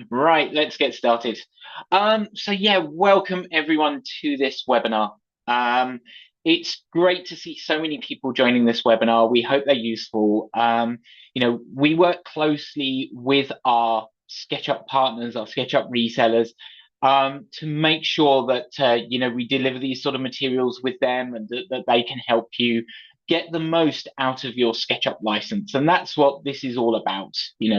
Right, let's get started. So yeah, welcome everyone to this webinar. Um, it's great to see so many people joining this webinar. We hope they're useful. We work closely with our SketchUp partners, our SketchUp resellers, to make sure that we deliver these sort of materials with them and that they can help you get the most out of your SketchUp license. And that's what this is all about,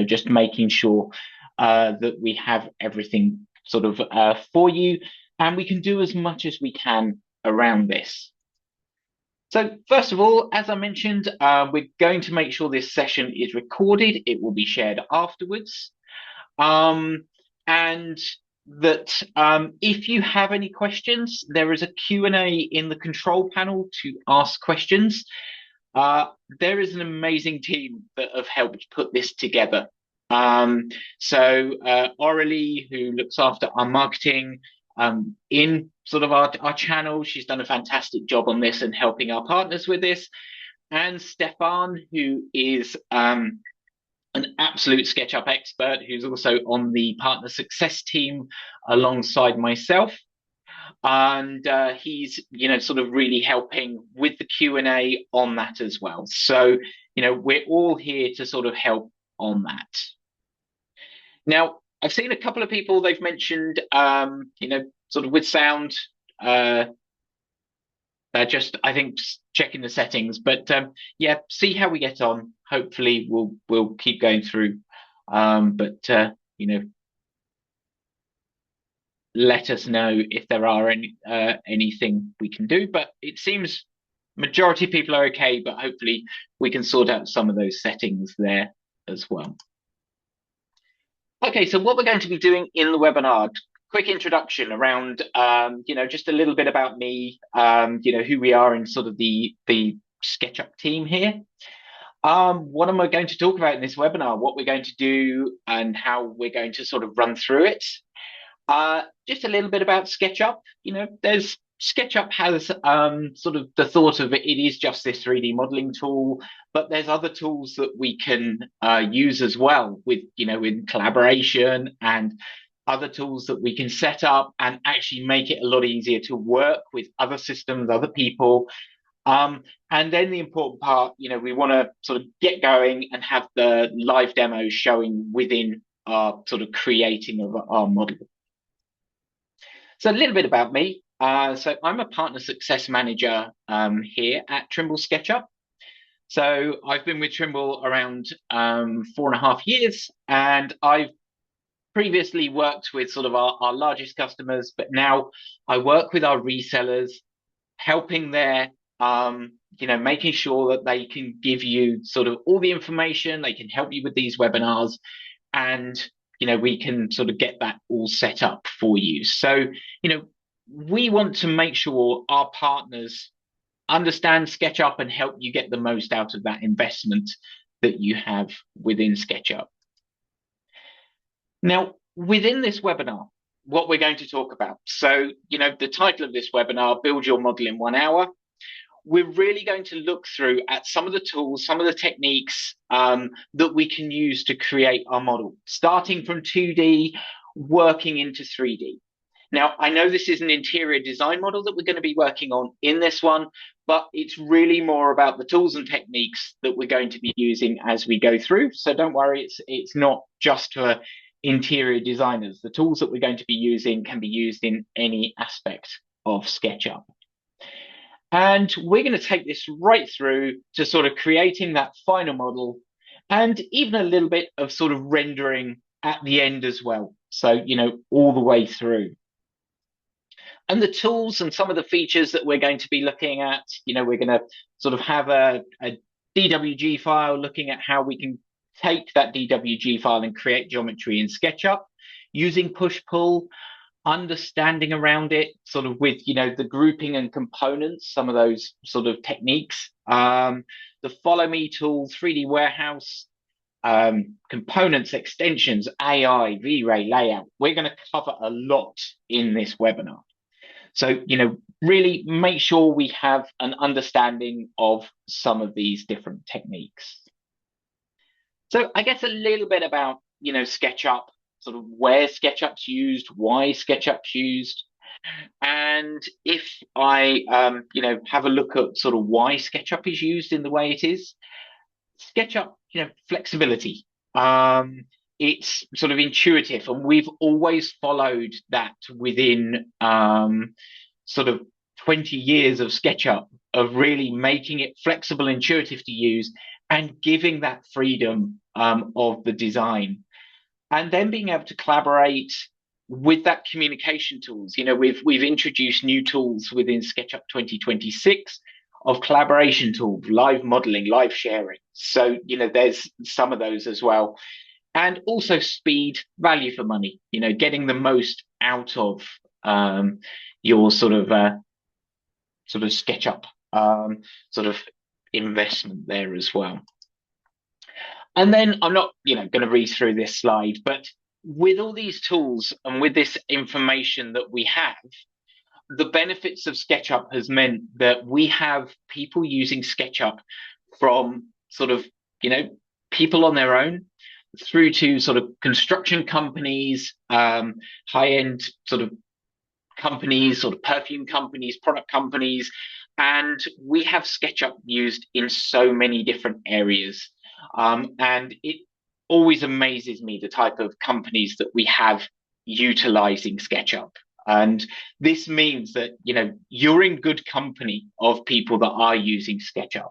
just making sure that we have everything sort of for you, and we can do as much as we can around this. So first of all, as I mentioned, we're going to make sure this session is recorded. It will be shared afterwards. And that if you have any questions, there is a Q&A in the control panel to ask questions. There is an amazing team that have helped put this together. Aurelie, who looks after our marketing in sort of our channel, she's done a fantastic job on this and helping our partners with this. And Stefan, who is an absolute SketchUp expert, who's also on the partner success team alongside myself. And he's, sort of really helping with the Q&A on that as well. So, we're all here to sort of help on that. Now, I've seen a couple of people, they've mentioned, sort of with sound, just, I think, checking the settings. But yeah, see how we get on. Hopefully, we'll keep going through. Let us know if there are anything we can do. But it seems majority of people are okay, but hopefully we can sort out some of those settings there as well. Okay, so what we're going to be doing in the webinar, quick introduction around, just a little bit about me, who we are in sort of the SketchUp team here. What am I going to talk about in this webinar, what we're going to do and how we're going to sort of run through it. Just a little bit about SketchUp. SketchUp has sort of the thought of it is just this 3D modeling tool, but there's other tools that we can use as well with, in collaboration and other tools that we can set up and actually make it a lot easier to work with other systems, other people. And then the important part, we want to sort of get going and have the live demos showing within our sort of creating of our model. So a little bit about me. So I'm a partner success manager here at Trimble SketchUp. So I've been with Trimble around 4.5 years, and I've previously worked with sort of our largest customers, but now I work with our resellers, helping their, making sure that they can give you sort of all the information, they can help you with these webinars, and we can sort of get that all set up for you. So, we want to make sure our partners understand SketchUp and help you get the most out of that investment that you have within SketchUp. Now, within this webinar, what we're going to talk about. So, the title of this webinar, Build Your Model in 1 Hour. We're really going to look through at some of the tools, some of the techniques that we can use to create our model, starting from 2D, working into 3D. Now, I know this is an interior design model that we're going to be working on in this one, but it's really more about the tools and techniques that we're going to be using as we go through. So don't worry, it's not just for interior designers. The tools that we're going to be using can be used in any aspect of SketchUp. And we're going to take this right through to sort of creating that final model and even a little bit of sort of rendering at the end as well. So, all the way through. And the tools and some of the features that we're going to be looking at, we're going to sort of have a DWG file looking at how we can take that DWG file and create geometry in SketchUp using push-pull, understanding around it, sort of with, the grouping and components, some of those sort of techniques. The Follow Me tool, 3D Warehouse, components, extensions, AI, V-Ray, layout. We're going to cover a lot in this webinar. So, really make sure we have an understanding of some of these different techniques. So I guess a little bit about, SketchUp. sort of where SketchUp's used, why SketchUp's used. And if I, have a look at sort of why SketchUp is used in the way it is, SketchUp, flexibility. It's sort of intuitive, and we've always followed that within sort of 20 years of SketchUp, of really making it flexible, intuitive to use, and giving that freedom of the design, and then being able to collaborate with that communication tools. We've introduced new tools within SketchUp 2026 of collaboration tools, live modeling, live sharing. So, there's some of those as well. And also speed, value for money, getting the most out of your sort of SketchUp sort of investment there as well. And then I'm not, going to read through this slide, but with all these tools and with this information that we have, the benefits of SketchUp has meant that we have people using SketchUp from sort of, people on their own through to sort of construction companies, high-end sort of companies, sort of perfume companies, product companies, and we have SketchUp used in so many different areas. And it always amazes me the type of companies that we have utilizing SketchUp. And this means that, you're in good company of people that are using SketchUp.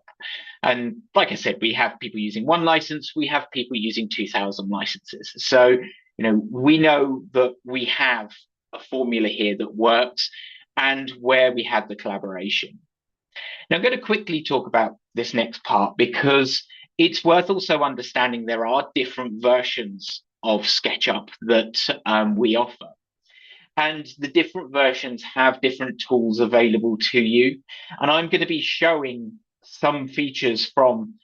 And like I said, we have people using one license, we have people using 2,000 licenses. So, we know that we have a formula here that works and where we have the collaboration. Now, I'm going to quickly talk about this next part because it's worth also understanding there are different versions of SketchUp that we offer. And the different versions have different tools available to you. And I'm going to be showing some features from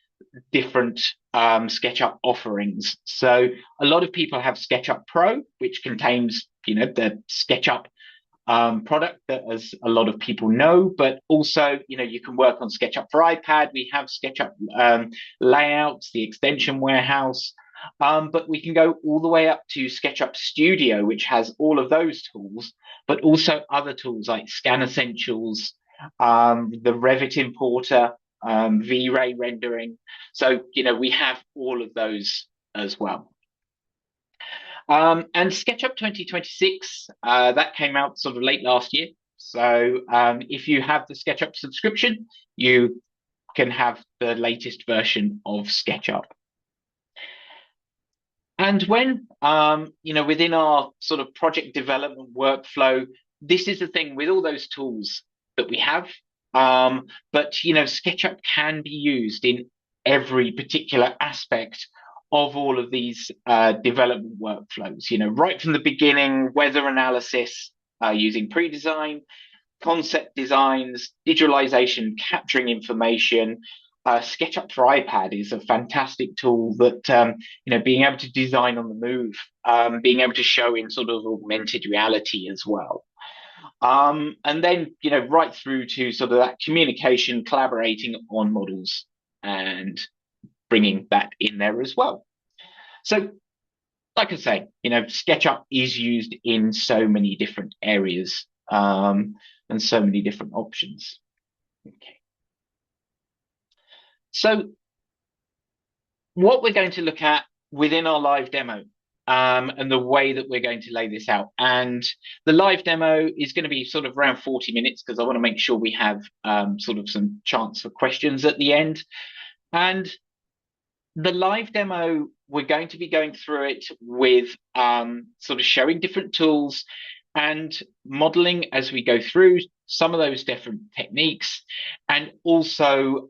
different SketchUp offerings. So a lot of people have SketchUp Pro, which contains, the SketchUp product that, as a lot of people know, but also, you can work on SketchUp for iPad. We have SketchUp layouts, the extension warehouse, but we can go all the way up to SketchUp Studio, which has all of those tools, but also other tools like Scan Essentials, the Revit importer, V-Ray rendering. So, we have all of those as well. And SketchUp 2026, that came out sort of late last year. So if you have the SketchUp subscription, you can have the latest version of SketchUp. And when, within our sort of project development workflow, this is the thing with all those tools that we have. But, SketchUp can be used in every particular aspect of all of these development workflows, right from the beginning, weather analysis using pre-design, concept designs, visualization, capturing information. SketchUp for iPad is a fantastic tool that, being able to design on the move, being able to show in sort of augmented reality as well. And then, right through to sort of that communication, collaborating on models and bringing that in there as well. So, like I say, SketchUp is used in so many different areas and so many different options. Okay. So, what we're going to look at within our live demo and the way that we're going to lay this out. And the live demo is going to be sort of around 40 minutes because I want to make sure we have sort of some chance for questions at the end. And the live demo, we're going to be going through it with sort of showing different tools and modeling as we go through some of those different techniques, and also,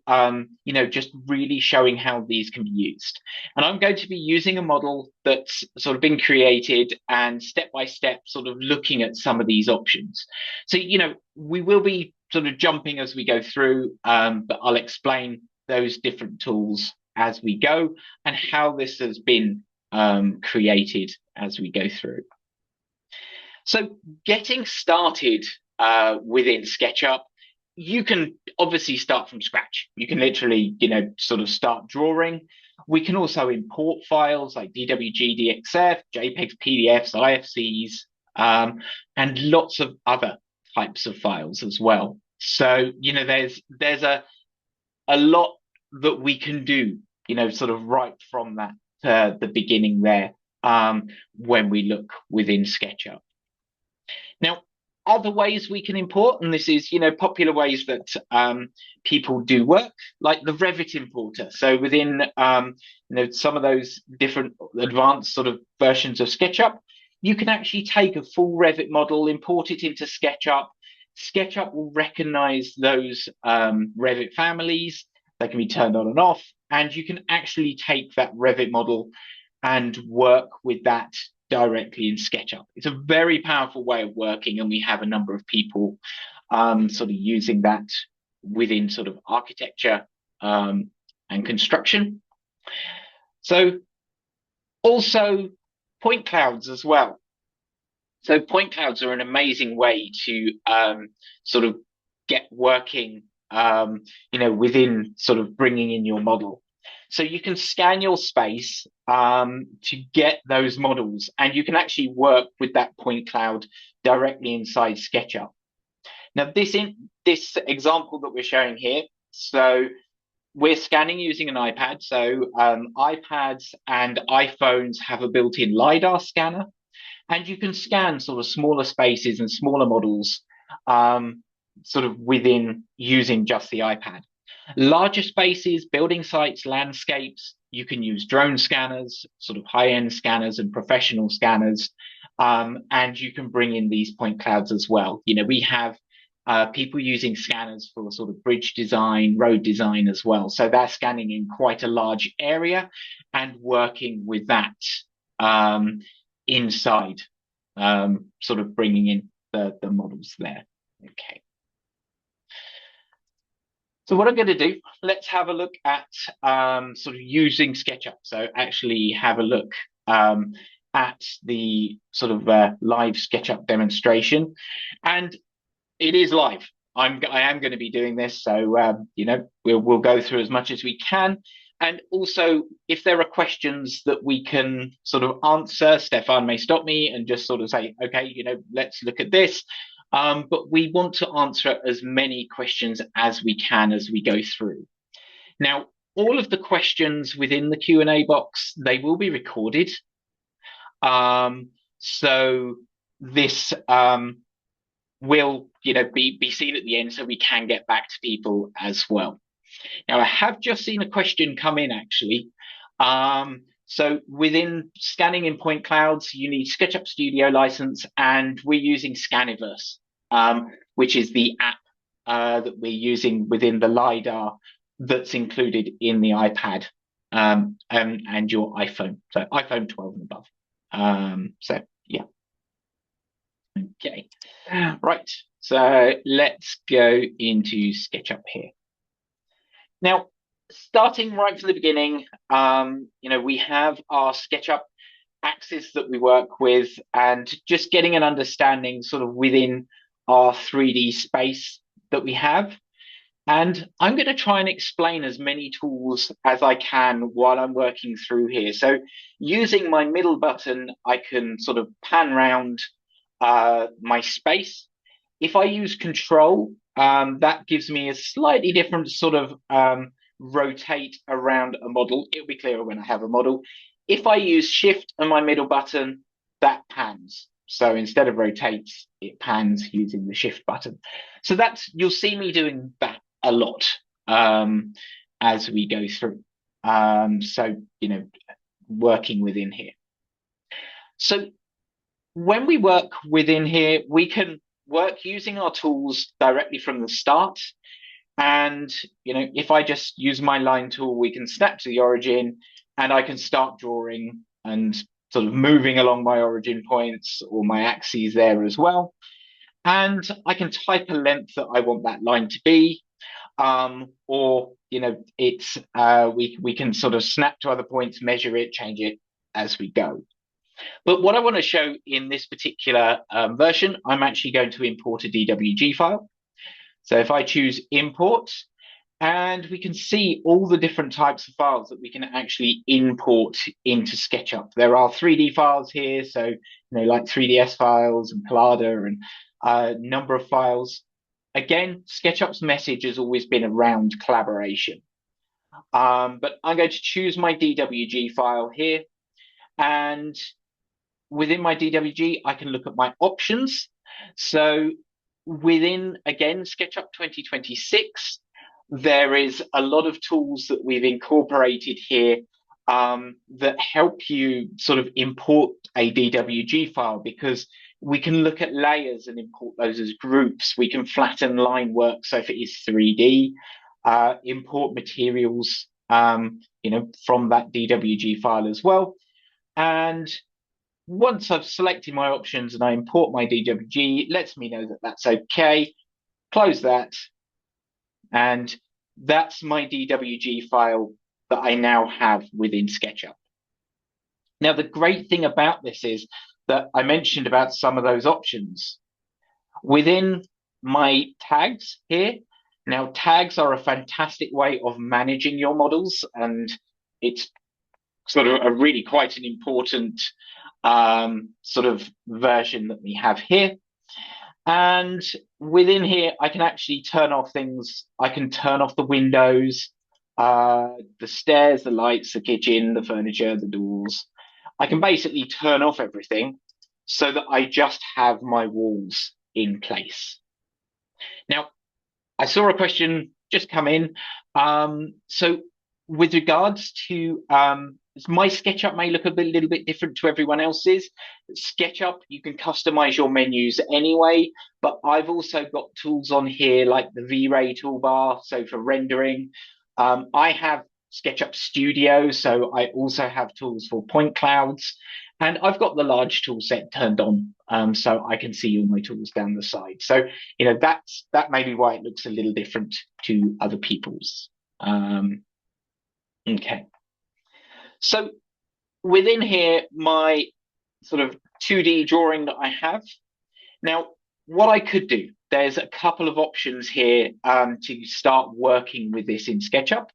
just really showing how these can be used. And I'm going to be using a model that's sort of been created and step by step sort of looking at some of these options. So, we will be sort of jumping as we go through, but I'll explain those different tools as we go and how this has been created as we go through. So getting started within SketchUp, you can obviously start from scratch. You can literally, sort of start drawing. We can also import files like DWG, DXF, JPEGs, PDFs, IFCs, and lots of other types of files as well. So, there's a lot that we can do, sort of right from that the beginning there, when we look within SketchUp. Now, other ways we can import, and this is, popular ways that people do work, like the Revit importer. So within, some of those different advanced sort of versions of SketchUp, you can actually take a full Revit model, import it into SketchUp. SketchUp will recognize those Revit families. They can be turned on and off, and you can actually take that Revit model and work with that directly in SketchUp. It's a very powerful way of working, and we have a number of people sort of using that within sort of architecture and construction. So also point clouds as well. So point clouds are an amazing way to sort of get working, within sort of bringing in your model. So you can scan your space to get those models, and you can actually work with that point cloud directly inside SketchUp. Now, this example that we're showing here, so we're scanning using an iPad. So iPads and iPhones have a built-in LiDAR scanner, and you can scan sort of smaller spaces and smaller models sort of within using just the iPad. Larger spaces, building sites, landscapes, you can use drone scanners, sort of high-end scanners and professional scanners, and you can bring in these point clouds as well. We have people using scanners for sort of bridge design, road design as well. So they're scanning in quite a large area and working with that inside, sort of bringing in the models there. Okay. So what I'm going to do, let's have a look at sort of using SketchUp. So actually have a look at the sort of live SketchUp demonstration. And it is live. I am going to be doing this. So, we'll go through as much as we can. And also, if there are questions that we can sort of answer, Stefan may stop me and just sort of say, okay, let's look at this. But we want to answer as many questions as we can as we go through. Now, all of the questions within the Q&A box, they will be recorded. So this will, be seen at the end, so we can get back to people as well. Now, I have just seen a question come in, actually. So within scanning in point clouds, you need SketchUp Studio license, and we're using Scaniverse, which is the app that we're using within the LiDAR that's included in the iPad and your iPhone, so iPhone 12 and above. So, yeah. Okay, right. So let's go into SketchUp here. Now, starting right from the beginning, we have our SketchUp axis that we work with, and just getting an understanding sort of within our 3D space that we have. And I'm going to try and explain as many tools as I can while I'm working through here. So using my middle button, I can sort of pan around my space. If I use Control, that gives me a slightly different sort of rotate around a model. It'll be clearer when I have a model. If I use Shift and my middle button, that pans. So instead of rotates, it pans using the Shift button. So you'll see me doing that a lot as we go through. So, working within here. So when we work within here, we can work using our tools directly from the start. And, if I just use my line tool, we can snap to the origin, and I can start drawing and sort of moving along my origin points or my axes there as well. And I can type a length that I want that line to be, or, it's we can sort of snap to other points, measure it, change it as we go. But what I want to show in this particular version, I'm actually going to import a DWG file. So if I choose import, And we can see all the different types of files that we can actually import into SketchUp. There are 3D files here, so like 3ds files and Collada and a number of files. Again, SketchUp's message has always been around collaboration. But I'm going to choose my DWG file here, and within my DWG, I can look at my options. So within, again, SketchUp 2026, there is a lot of tools that we've incorporated here that help you sort of import a DWG file, because we can look at layers and import those as groups. We can flatten line work. So if it is 3D, import materials, from that DWG file as well. And once I've selected my options and I import my DWG, it lets me know that that's okay. Close that. And that's my DWG file that I now have within SketchUp. Now, the great thing about this is that I mentioned about some of those options. Within my tags here, now tags are a fantastic way of managing your models, and it's sort of a really quite an important sort of version that we have here. And within here, I can actually turn off things. I can turn off the windows, the stairs, the lights, the kitchen, the furniture, the doors. I can basically turn off everything so that I just have my walls in place. Now, I saw a question just come in. So with regards to my SketchUp may look little bit different to everyone else's. SketchUp, you can customize your menus anyway, but I've also got tools on here like the V-Ray toolbar, so for rendering. I have SketchUp Studio, so I also have tools for point clouds, and I've got the large tool set turned on, so I can see all my tools down the side. So, that may be why it looks a little different to other people's. Okay. So within here, my sort of 2D drawing that I have. Now, what I could do, there's a couple of options here to start working with this in SketchUp.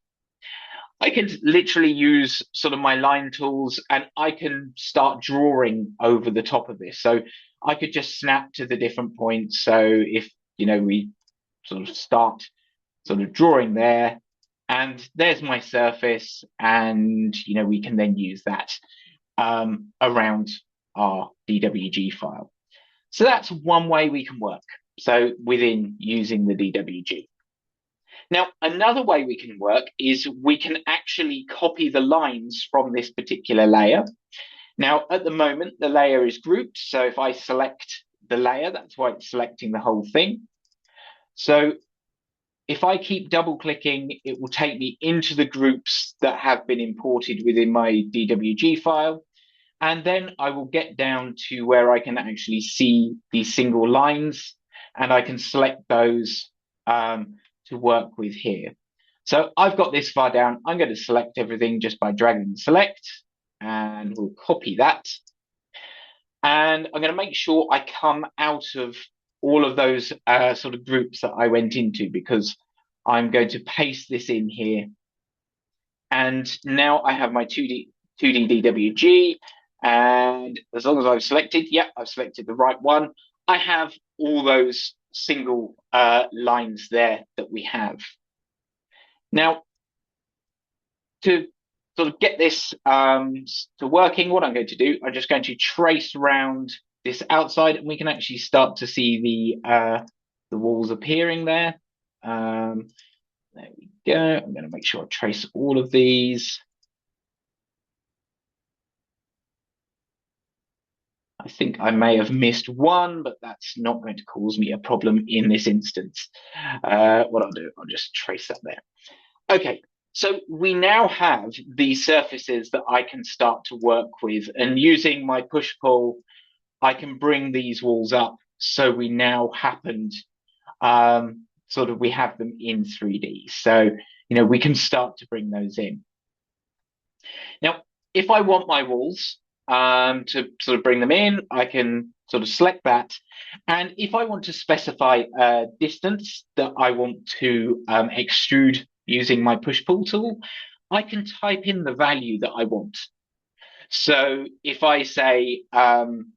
I can literally use sort of my line tools and I can start drawing over the top of this. So I could just snap to the different points. So if, we sort of start sort of drawing there, and there's my surface, and we can then use that around our DWG file. So that's one way we can work. So within using the DWG. Now, another way we can work is we can actually copy the lines from this particular layer. Now, at the moment, the layer is grouped. So if I select the layer, that's why it's selecting the whole thing. So if I keep double clicking, it will take me into the groups that have been imported within my DWG file. And then I will get down to where I can actually see these single lines, and I can select those to work with here. So I've got this far down. I'm going to select everything just by dragging and select, and we'll copy that. And I'm going to make sure I come out of all of those sort of groups that I went into, because I'm going to paste this in here. And now I have my 2D DWG. And as long as I've selected, I've selected the right one, I have all those single lines there that we have. Now, to sort of get this to working, what I'm going to do, I'm just going to trace around this outside, and we can actually start to see the walls appearing there. There we go. I'm going to make sure I trace all of these. I think I may have missed one, but that's not going to cause me a problem in this instance. What I'll do, I'll just trace that there. Okay, so we now have these surfaces that I can start to work with, and using my push-pull, I can bring these walls up. So we now we have them in 3D. So, we can start to bring those in. Now, if I want my walls to sort of bring them in, I can sort of select that. And if I want to specify a distance that I want to extrude using my push-pull tool, I can type in the value that I want. So if I say I'm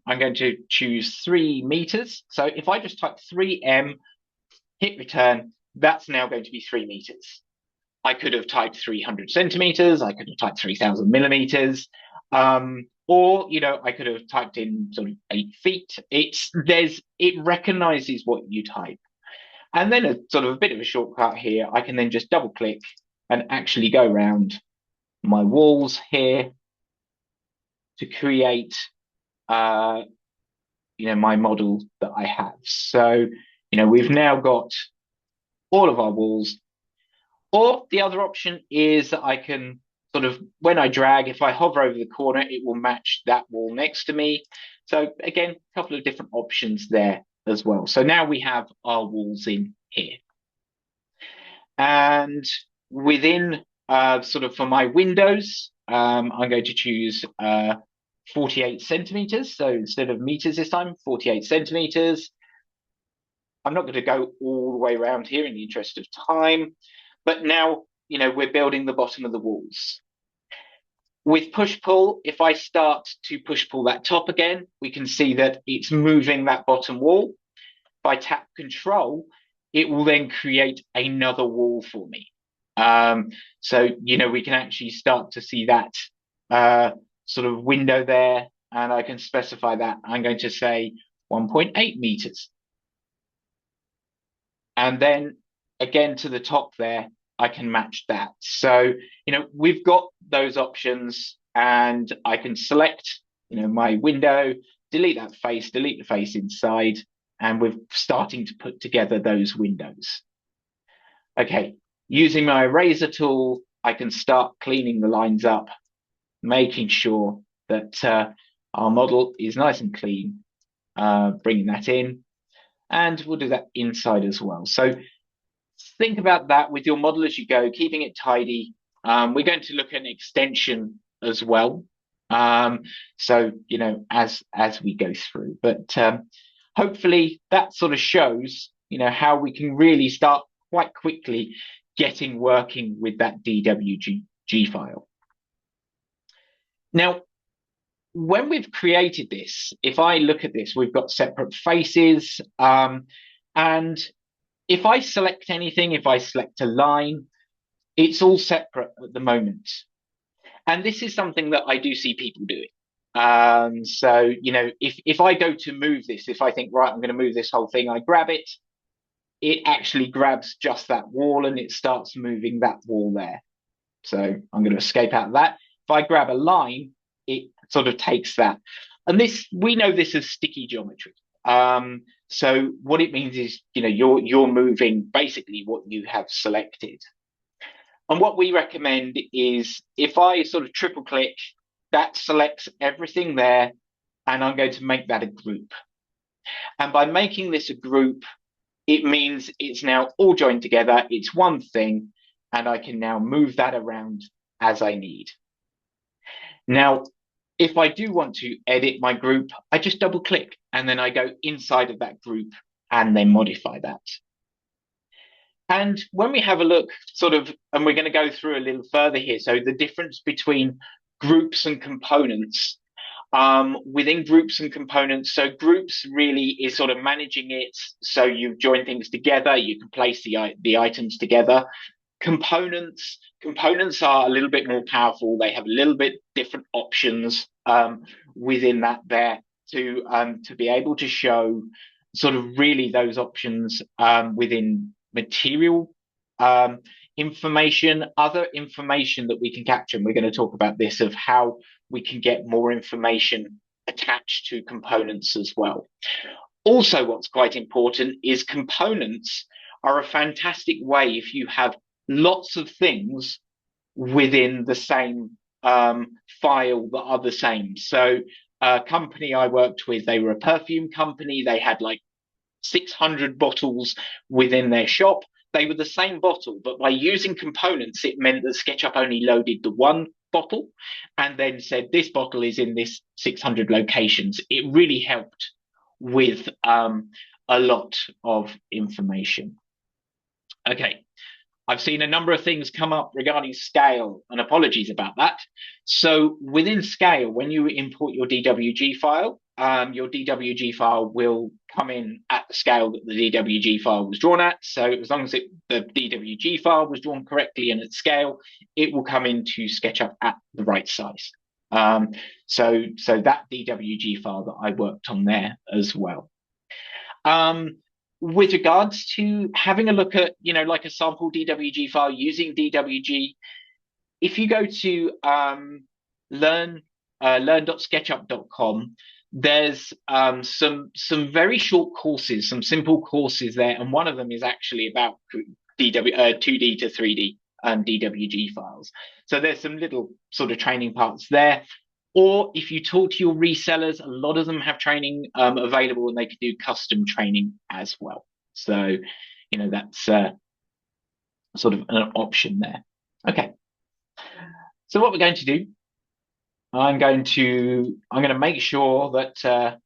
going to choose 3 meters. So if I just type 3m, hit return, that's now going to be 3 meters. I could have typed 300 centimeters. I could have typed 3000 millimeters. Or, I could have typed in sort of 8 feet. It recognizes what you type. And then a sort of a bit of a shortcut here, I can then just double click and actually go around my walls here to create, my model that I have. So, we've now got all of our walls. Or the other option is that I can sort of, when I drag, if I hover over the corner, it will match that wall next to me. So again, a couple of different options there as well. So now we have our walls in here. And within for my windows, I'm going to choose 48 centimeters. So instead of meters this time, 48 centimeters. I'm not going to go all the way around here in the interest of time, but now, we're building the bottom of the walls. With push-pull, if I start to push-pull that top again, we can see that it's moving that bottom wall. If I tap Control, it will then create another wall for me. So, we can actually start to see that sort of window there, and I can specify that. I'm going to say 1.8 meters. And then again to the top there, I can match that. So, we've got those options, and I can select, my window, delete that face, delete the face inside, and we're starting to put together those windows. Okay, using my eraser tool, I can start cleaning the lines up, making sure that our model is nice and clean, bringing that in, and we'll do that inside as well. So think about that with your model as you go, keeping it tidy. We're going to look at an extension as well. So, as we go through, but hopefully that sort of shows, how we can really start quite quickly getting working with that DWG file. Now, when we've created this, if I look at this, we've got separate faces, and if I select anything, if I select a line, it's all separate at the moment. And this is something that I do see people doing. So, if I go to move this, if I think, right, I'm going to move this whole thing, I grab it, it actually grabs just that wall and it starts moving that wall there. So I'm going to escape out of that. If I grab a line, it sort of takes that. And we know this as sticky geometry. So what it means is, you're moving basically what you have selected. And what we recommend is if I sort of triple click, that selects everything there, and I'm going to make that a group. And by making this a group, it means it's now all joined together. It's one thing, and I can now move that around as I need. Now, if I do want to edit my group, I just double click and then I go inside of that group and then modify that. And when we have a look and we're going to go through a little further here. So the difference between groups and components, within groups and components. So groups really is sort of managing it. So you join things together, you can place the items together. Components are a little bit more powerful. They have a little bit different options within that there to be able to show sort of really those options within material information, other information that we can capture. And we're going to talk about this of how we can get more information attached to components as well. Also, what's quite important is components are a fantastic way if you have lots of things within the same file that are the same. So a company I worked with, they were a perfume company. They had like 600 bottles within their shop. They were the same bottle, but by using components, it meant that SketchUp only loaded the one bottle and then said this bottle is in this 600 locations. It really helped with a lot of information. Okay, I've seen a number of things come up regarding scale, and apologies about that. So within scale, when you import your DWG file, your DWG file will come in at the scale that the DWG file was drawn at. So as long as the DWG file was drawn correctly and at scale, it will come into SketchUp at the right size. So that DWG file that I worked on there as well. With regards to having a look at, like a sample DWG file using DWG, if you go to learn.sketchup.com, there's some very short courses, some simple courses there, and one of them is actually about 2D to 3D DWG files. So there's some little sort of training parts there. Or if you talk to your resellers, a lot of them have training available, and they can do custom training as well. So, that's sort of an option there. Okay. So what we're going to do, I'm going to make sure that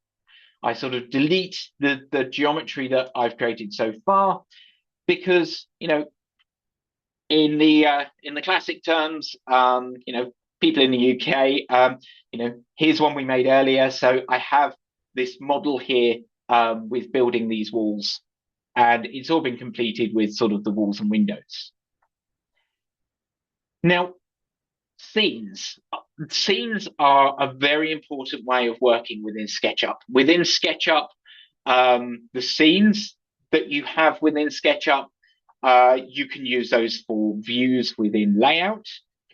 I sort of delete the geometry that I've created so far, because in the classic terms, people in the UK, here's one we made earlier. So I have this model here with building these walls, and it's all been completed with sort of the walls and windows. Now, scenes. Scenes are a very important way of working within SketchUp. Within SketchUp, the scenes that you have within SketchUp, you can use those for views within layout.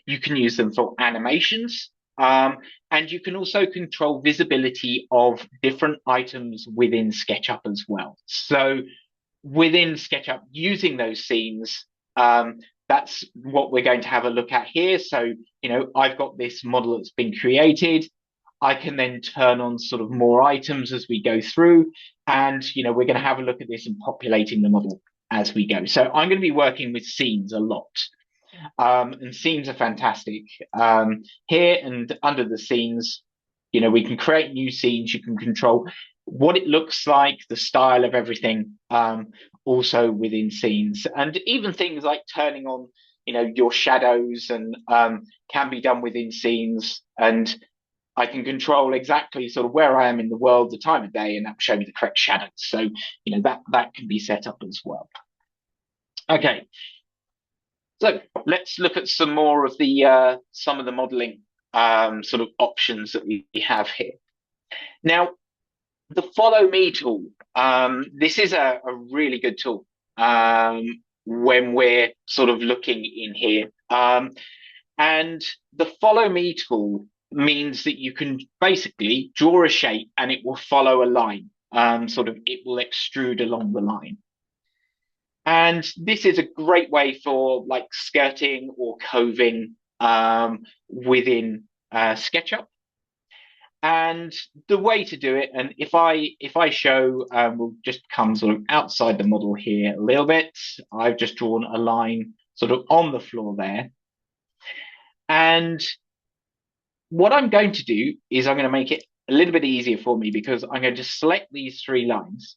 You can use them for animations, and you can also control visibility of different items within SketchUp as well. So within SketchUp, using those scenes, that's what we're going to have a look at here. So, I've got this model that's been created. I can then turn on sort of more items as we go through, and, we're going to have a look at this and populating the model as we go. So I'm going to be working with scenes a lot. And scenes are fantastic. Here and under the scenes, we can create new scenes. You can control what it looks like, the style of everything, also within scenes. And even things like turning on, your shadows and can be done within scenes. And I can control exactly sort of where I am in the world, the time of day, and that will show me the correct shadows. So, that can be set up as well. Okay. So let's look at some more of some of the modeling sort of options that we have here. Now, the Follow Me tool. This is a really good tool when we're sort of looking in here. And the Follow Me tool means that you can basically draw a shape and it will follow a line. It will extrude along the line. And this is a great way for like skirting or coving within SketchUp. And the way to do it, and if I show, we'll just come sort of outside the model here a little bit. I've just drawn a line sort of on the floor there. And what I'm going to do is I'm going to make it a little bit easier for me, because I'm going to select these 3 lines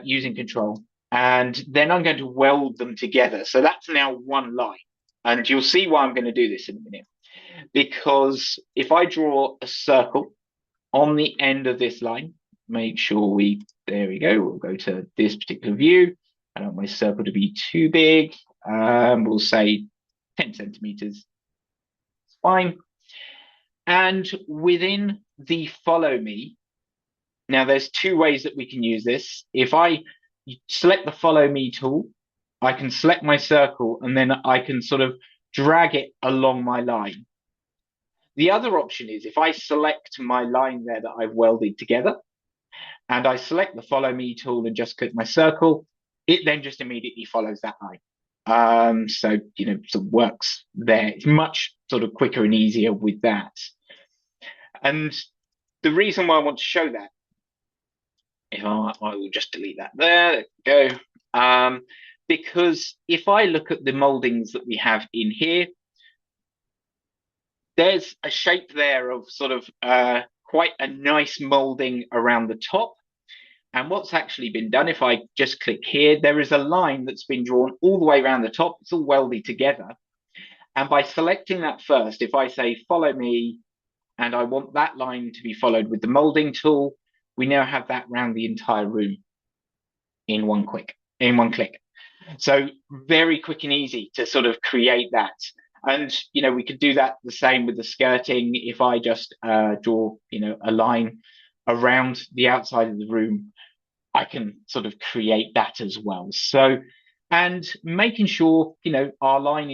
using Control, and then I'm going to weld them together. So that's now one line, and you'll see why I'm going to do this in a minute. Because if I draw a circle on the end of this line, make sure there we go, we'll go to this particular view. I don't want my circle to be too big. We'll say 10 centimeters. It's fine. And within the Follow Me, now there's 2 ways that we can use this. If I select the Follow Me tool, I can select my circle and then I can sort of drag it along my line. The other option is if I select my line there that I've welded together, and I select the Follow Me tool and just click my circle, it then just immediately follows that line. So works there. It's much sort of quicker and easier with that. And the reason why I want to show that, if I will just delete that there we go. Because if I look at the moldings that we have in here, there's a shape there of sort of quite a nice molding around the top. And what's actually been done, if I just click here, there is a line that's been drawn all the way around the top. It's all welded together. And by selecting that first, if I say follow me, and I want that line to be followed with the molding tool, we now have that around the entire room in one click. So very quick and easy to sort of create that. And, we could do that the same with the skirting. If I just draw, a line around the outside of the room, I can sort of create that as well. So, and making sure, our line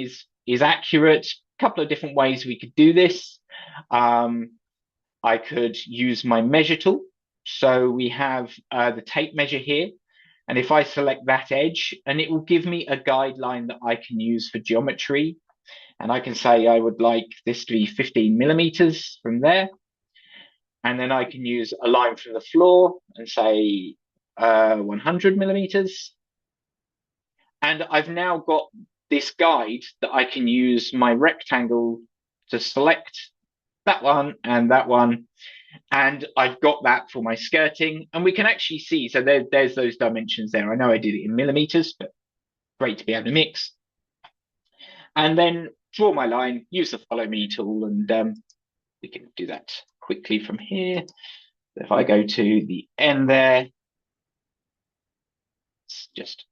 is accurate. A couple of different ways we could do this. I could use my measure tool. So we have the tape measure here. And if I select that edge, and it will give me a guideline that I can use for geometry. And I can say I would like this to be 15 millimeters from there. And then I can use a line from the floor and say 100 millimeters. And I've now got this guide that I can use my rectangle to select that one and that one. And I've got that for my skirting. And we can actually see, so there's those dimensions there. I know I did it in millimeters, but great to be able to mix. And then draw my line, use the follow me tool, and we can do that quickly from here. So if I go to the end there, let's just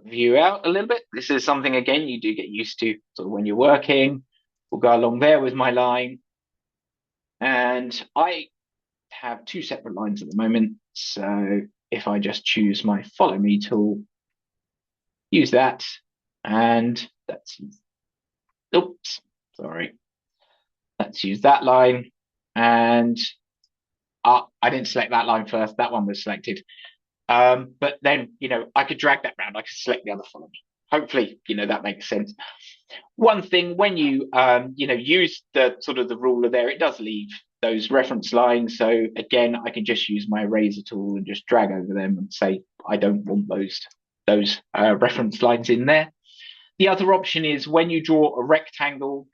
view out a little bit. This is something, again, you do get used to sort of when you're working. We'll go along there with my line. And I have two separate lines at the moment. So if I just choose my follow me tool, use that, and oops, sorry. Let's use that line. And I didn't select that line first. That one was selected. But then, I could drag that round. I could select the other follow me. Hopefully, that makes sense. One thing, when you, use the sort of the ruler there, it does leave those reference lines. So again, I can just use my eraser tool and just drag over them and say, I don't want those reference lines in there. The other option is when you draw a rectangle,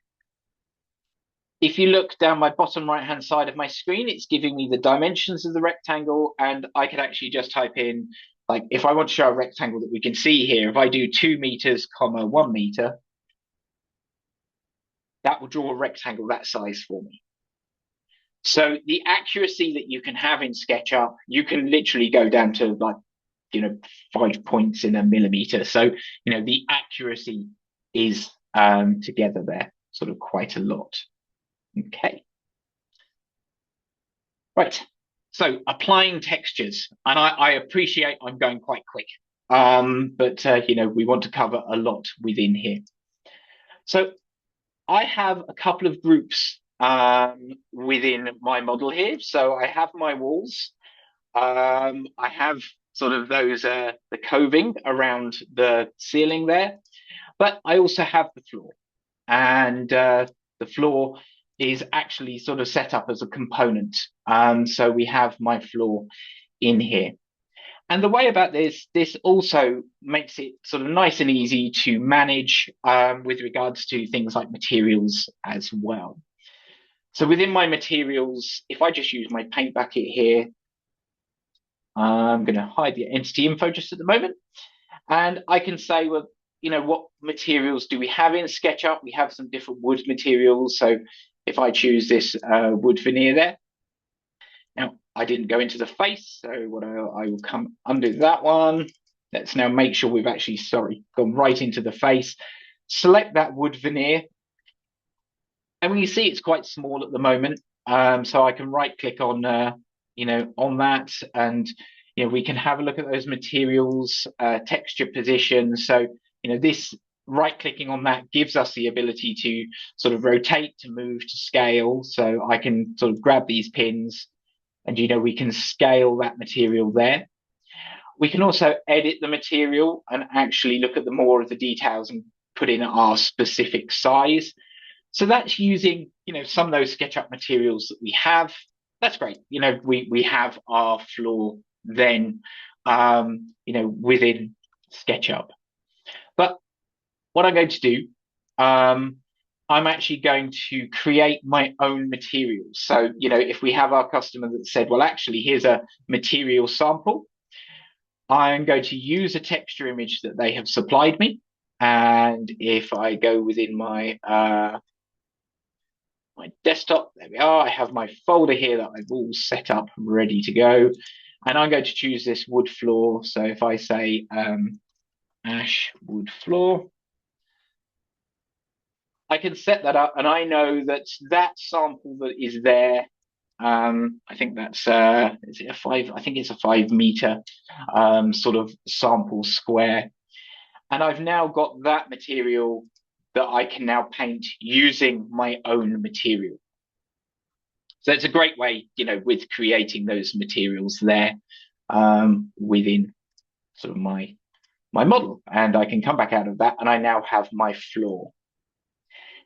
if you look down my bottom right-hand side of my screen, it's giving me the dimensions of the rectangle, and I could actually just type in, like, if I want to show a rectangle that we can see here, if I do 2 meters, 1 meter, that will draw a rectangle that size for me. So the accuracy that you can have in SketchUp, you can literally go down to like, 5 points in a millimeter. So, the accuracy is together there, sort of quite a lot. Okay. Right. So applying textures, and I appreciate I'm going quite quick, but we want to cover a lot within here. So I have a couple of groups within my model here. So I have my walls. I have sort of those the coving around the ceiling there, but I also have the floor, and the floor is actually sort of set up as a component. So we have my floor in here. And the way about this also makes it sort of nice and easy to manage with regards to things like materials as well. So within my materials, if I just use my paint bucket here, I'm going to hide the entity info just at the moment. And I can say, well, what materials do we have in SketchUp? We have some different wood materials. So if I choose this wood veneer there, now I didn't go into the face, so what I will come under that one. Let's now make sure we've actually, gone right into the face. Select that wood veneer. And when you see it's quite small at the moment, so I can right click on, on that, and, we can have a look at those materials, texture position. So, this right clicking on that gives us the ability to sort of rotate, to move, to scale. So I can sort of grab these pins and, we can scale that material there. We can also edit the material and actually look at the more of the details and put in our specific size. So that's using, some of those SketchUp materials that we have. That's great. We have our floor then, within SketchUp. But what I'm going to do I'm actually going to create my own materials. So, if we have our customer that said, well, actually, here's a material sample, I'm going to use a texture image that they have supplied me. And if I go within my desktop, there we are. I have my folder here that I've all set up, ready to go. And I'm going to choose this wood floor. So if I say ash wood floor, I can set that up, and I know that that sample that is there. I think that's is it a 5? I think it's a 5 meter sort of sample square, and I've now got that material that I can now paint using my own material. So it's a great way, with creating those materials there within sort of my model, and I can come back out of that, and I now have my floor.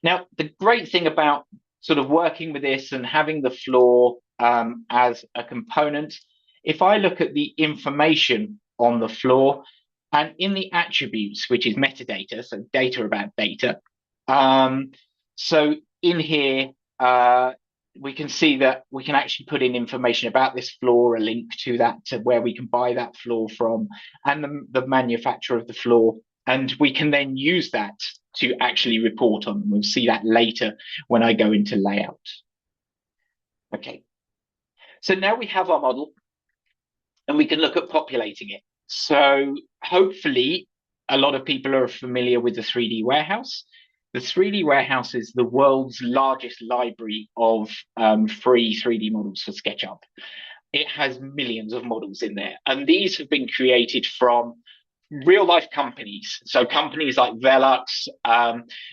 Now, the great thing about sort of working with this and having the floor as a component, if I look at the information on the floor and in the attributes, which is metadata, so data about data. So in here, we can see that we can actually put in information about this floor, a link to that, to where we can buy that floor from, and the manufacturer of the floor. And we can then use that to actually report on them. We'll see that later when I go into layout. Okay, so now we have our model and we can look at populating it. So hopefully a lot of people are familiar with the 3D warehouse. The 3D warehouse is the world's largest library of free 3D models for SketchUp. It has millions of models in there, and these have been created from real life companies. So companies like Velux,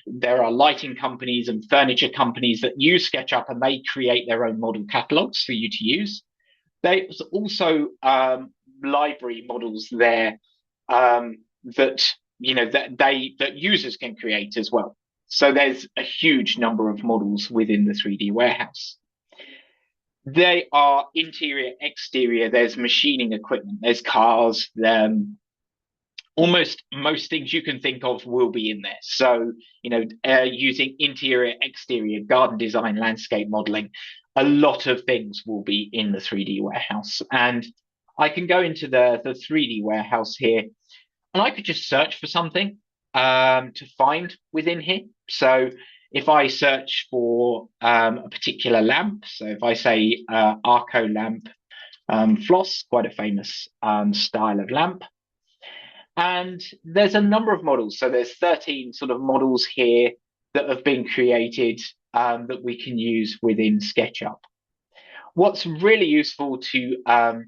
there are lighting companies and furniture companies that use SketchUp, and they create their own model catalogs for you to use. There's also library models there that that users can create as well. So there's a huge number of models within the 3D warehouse. They are interior, exterior. There's machining equipment. There's cars. Almost most things you can think of will be in there. So, using interior, exterior, garden design, landscape modeling, a lot of things will be in the 3D warehouse. And I can go into the 3D warehouse here, and I could just search for something to find within here. So if I search for a particular lamp, so if I say Arco lamp floss, quite a famous style of lamp, and there's a number of models. So there's 13 sort of models here that have been created that we can use within SketchUp. What's really useful to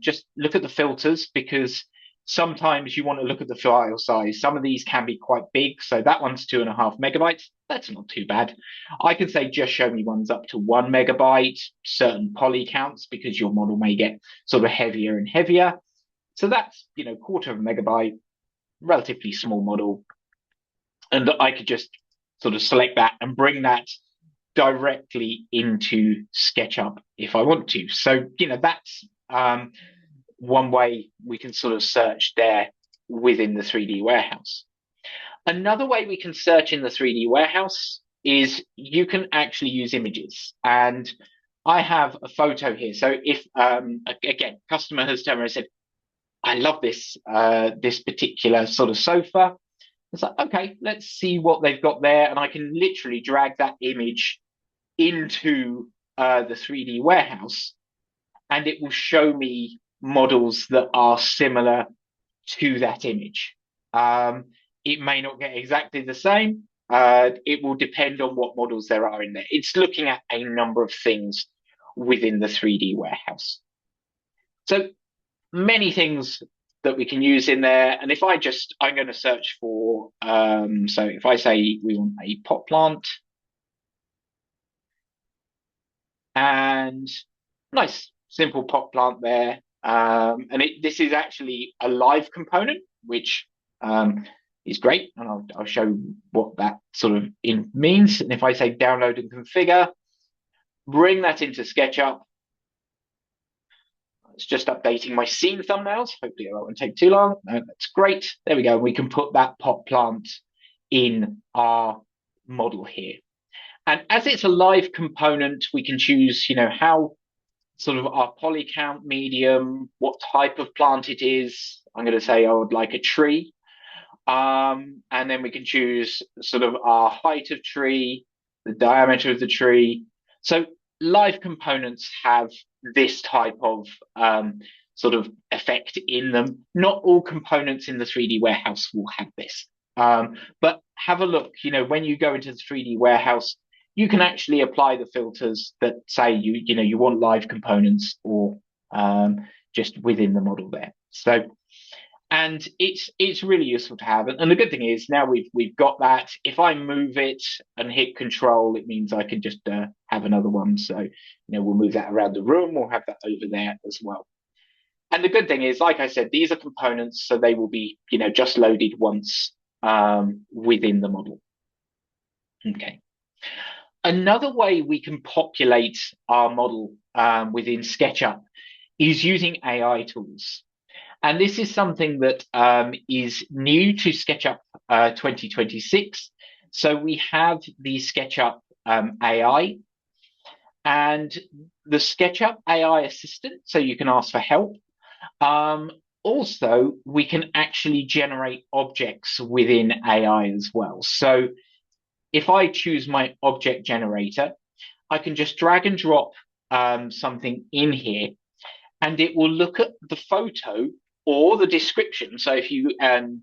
just look at the filters, because sometimes you want to look at the file size. Some of these can be quite big. So that one's 2.5 megabytes. That's not too bad. I can say just show me ones up to 1 megabyte, certain poly counts, because your model may get sort of heavier and heavier. So that's, 1/4 of a megabyte, relatively small model. And I could just sort of select that and bring that directly into SketchUp if I want to. So, that's one way we can sort of search there within the 3D warehouse. Another way we can search in the 3D warehouse is you can actually use images. And I have a photo here. So if, again, customer has turned around and said, I love this, this particular sort of sofa. It's like, okay, let's see what they've got there. And I can literally drag that image into the 3D warehouse, and it will show me models that are similar to that image. It may not get exactly the same. It will depend on what models there are in there. It's looking at a number of things within the 3D warehouse. So many things that we can use in there. And if I'm going to search for, so if I say we want a pot plant, and nice simple pot plant there. And this is actually a live component, which is great. And I'll show what that sort of means. And if I say download and configure, bring that into SketchUp. It's just updating my scene thumbnails. Hopefully that won't take too long. No, that's great. There we go. We can put that pot plant in our model here. And as it's a live component, we can choose, how sort of our poly count medium, what type of plant it is. I'm going to say I would like a tree. And then we can choose sort of our height of tree, the diameter of the tree. So live components have this type of sort of effect in them. Not all components in the 3D warehouse will have this. But have a look, when you go into the 3D warehouse, you can actually apply the filters that say you want live components or just within the model there. So, and it's really useful to have. And the good thing is now we've got that. If I move it and hit Control, it means I can just have another one. So we'll move that around the room. We'll have that over there as well. And the good thing is, like I said, these are components, so they will be just loaded once within the model. Okay. Another way we can populate our model within SketchUp is using AI tools. And this is something that is new to SketchUp 2026. So we have the SketchUp AI and the SketchUp AI assistant, so you can ask for help. Also, we can actually generate objects within AI as well. So if I choose my object generator, I can just drag and drop something in here, and it will look at the photo or the description. So if you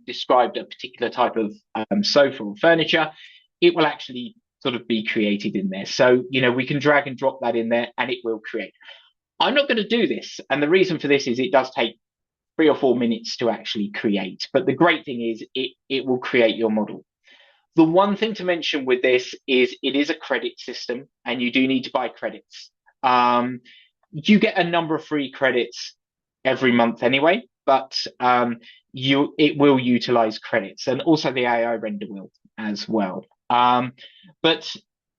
described a particular type of sofa or furniture, it will actually sort of be created in there. So, we can drag and drop that in there and it will create. I'm not going to do this. And the reason for this is it does take 3 or 4 minutes to actually create. But the great thing is it will create your model. The one thing to mention with this is it is a credit system and you do need to buy credits. You get a number of free credits every month anyway, but it will utilize credits, and also the AI render will as well. But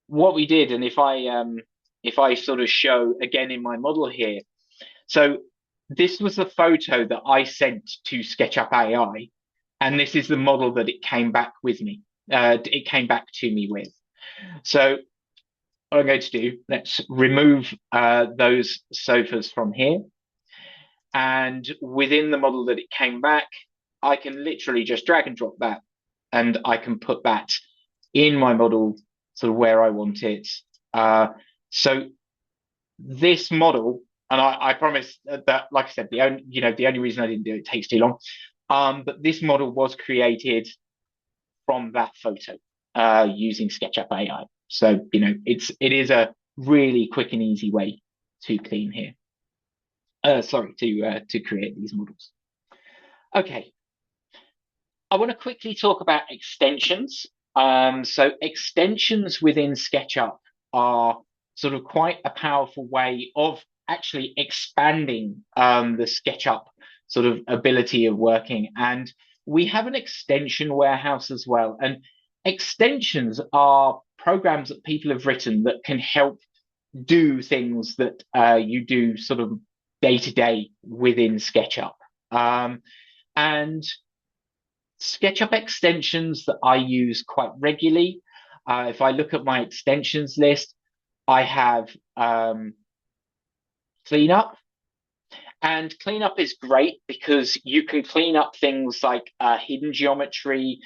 what we did, and if I sort of show again in my model here, so this was the photo that I sent to SketchUp AI, and this is the model that it came back with me. It came back to me with. So what I'm going to do, let's remove those sofas from here. And within the model that it came back, I can literally just drag and drop that, and I can put that in my model sort of where I want it. So this model, and I promise that, like I said, the only reason I didn't do it takes too long. But this model was created from that photo using SketchUp AI. So it is a really quick and easy way to clean here. To create these models. Okay, I want to quickly talk about extensions. So extensions within SketchUp are sort of quite a powerful way of actually expanding the SketchUp sort of ability of working. And we have an extension warehouse as well. And extensions are programs that people have written that can help do things that you do sort of day to day within SketchUp. And SketchUp extensions that I use quite regularly. If I look at my extensions list, I have cleanup. And cleanup is great because you can clean up things like hidden geometry,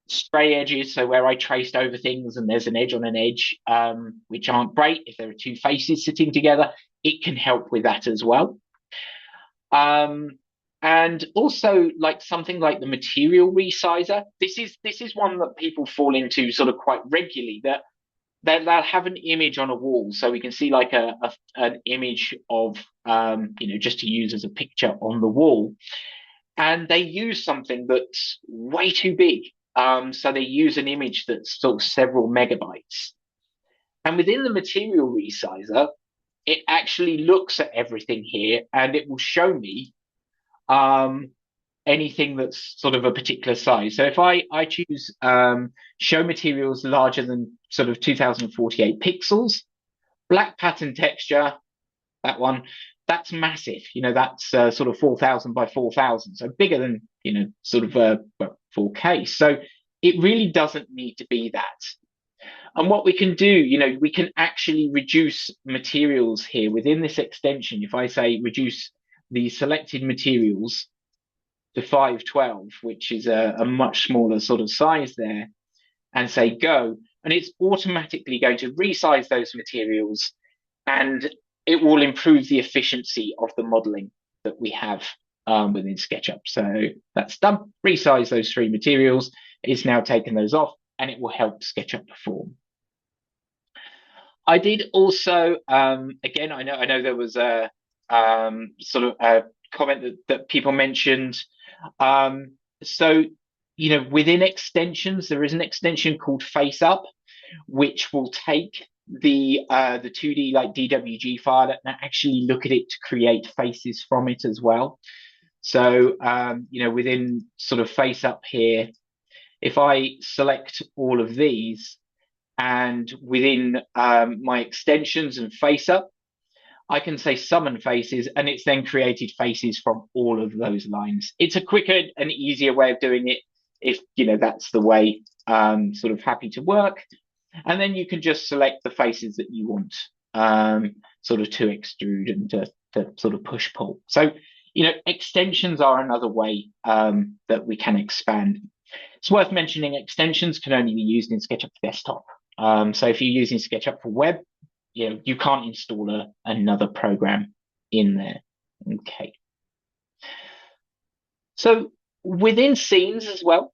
stray edges, so where I traced over things and there's an edge on an edge, which aren't great. If there are two faces sitting together, it can help with that as well. And also like something like the material resizer. This is one that people fall into sort of quite regularly, that they'll have an image on a wall. So we can see like an image of, just to use as a picture on the wall. And they use something that's way too big. So they use an image that's sort of several megabytes. And within the material resizer, it actually looks at everything here and it will show me anything that's sort of a particular size. So if I choose show materials larger than sort of 2048 pixels, black pattern texture, that one, that's massive. That's sort of 4,000 by 4,000. So bigger than, sort of 4K. So it really doesn't need to be that. And what we can do, we can actually reduce materials here within this extension. If I say reduce the selected materials to 512, which is a much smaller sort of size there, and say go, and it's automatically going to resize those materials, and it will improve the efficiency of the modeling that we have within SketchUp. So that's done. Resize those three materials. It's now taken those off, and it will help SketchUp perform. I did also, again, I know there was a sort of a comment that people mentioned. So, within extensions, there is an extension called Face Up, which will take the 2D like DWG file and actually look at it to create faces from it as well. So, within sort of Face Up here, if I select all of these, and within my extensions and Face Up, I can say summon faces, and it's then created faces from all of those lines. It's a quicker and easier way of doing it if that's the way sort of happy to work. And then you can just select the faces that you want sort of to extrude and to sort of push pull. So extensions are another way that we can expand. It's worth mentioning extensions can only be used in SketchUp Desktop. So if you're using SketchUp for web, you can't install another program in there. Okay. So within scenes as well,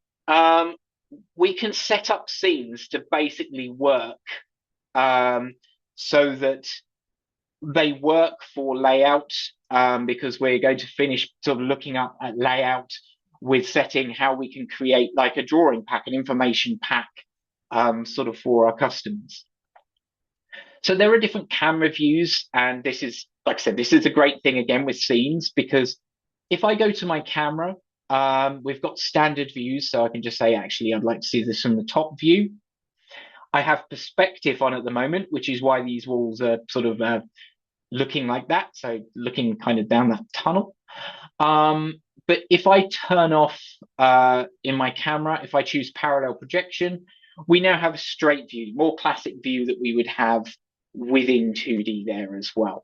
we can set up scenes to basically work so that they work for layout, because we're going to finish sort of looking up at layout with setting how we can create like a drawing pack, an information pack, sort of for our customers. So there are different camera views, and this is, like I said, this is a great thing again with scenes, because if I go to my camera, we've got standard views, so I can just say, actually, I'd like to see this from the top view. I have perspective on at the moment, which is why these walls are sort of looking like that, so looking kind of down that tunnel. But if I turn off in my camera, if I choose parallel projection, we now have a straight view, more classic view that we would have within 2D there as well.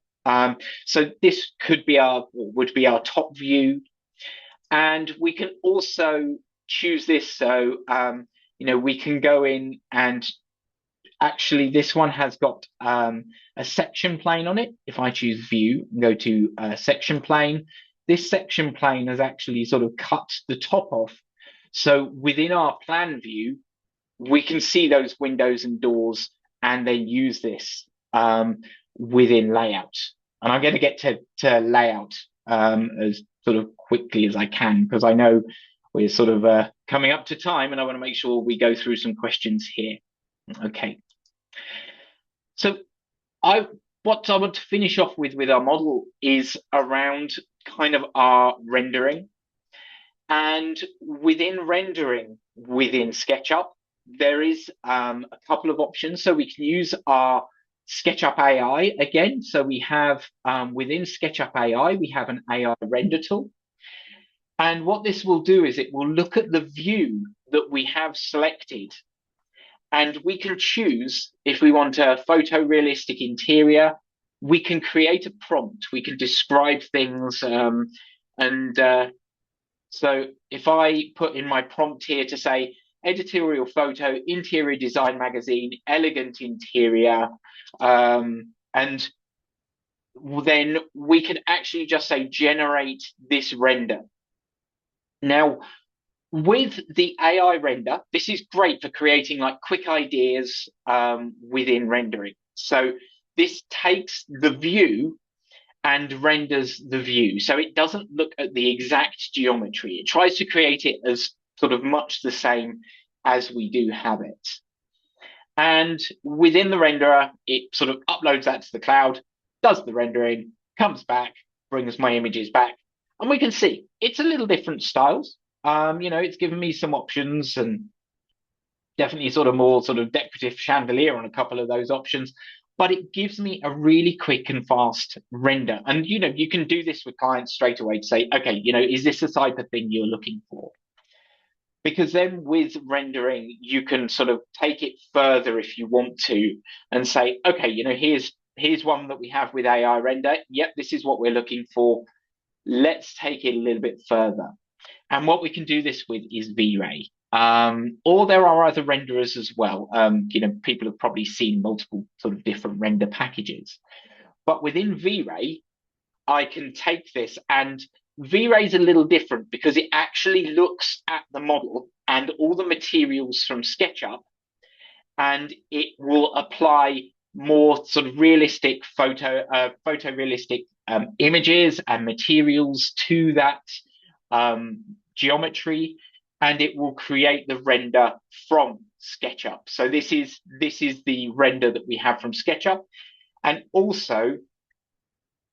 So this would be our top view. And we can also choose this. So, we can go in and actually this one has got a section plane on it. If I choose view and go to section plane, this section plane has actually sort of cut the top off. So within our plan view, we can see those windows and doors and then use this within layout. And I'm going to get to layout as sort of quickly as I can, because I know we're sort of coming up to time and I want to make sure we go through some questions here. Okay. So what I want to finish off with our model is around kind of our rendering. And within rendering within SketchUp, there is a couple of options. So we can use our SketchUp AI again. So we have within SketchUp AI, we have an AI render tool. And what this will do is it will look at the view that we have selected. And we can choose if we want a photorealistic interior. We can create a prompt. We can describe things. So if I put in my prompt here to say, editorial photo, interior design magazine, elegant interior, and then we can actually just say generate this render. Now, with the AI render, this is great for creating like quick ideas within rendering. So this takes the view and renders the view. So it doesn't look at the exact geometry. It tries to create it as sort of much the same as we do have it. And within the renderer, it sort of uploads that to the cloud, does the rendering, comes back, brings my images back. And we can see it's a little different styles. It's given me some options and definitely sort of more sort of decorative chandelier on a couple of those options. But it gives me a really quick and fast render. And, you can do this with clients straight away to say, okay, is this the type of thing you're looking for? because then with rendering, you can sort of take it further if you want to and say, okay, here's one that we have with AI render. Yep, this is what we're looking for. Let's take it a little bit further. And what we can do this with is V-Ray. Or there are other renderers as well. People have probably seen multiple sort of different render packages. But within V-Ray, I can take this, and V-Ray is a little different because it actually looks at the model and all the materials from SketchUp, and it will apply more sort of realistic photorealistic images and materials to that geometry, and it will create the render from SketchUp. So this is the render that we have from SketchUp. And also,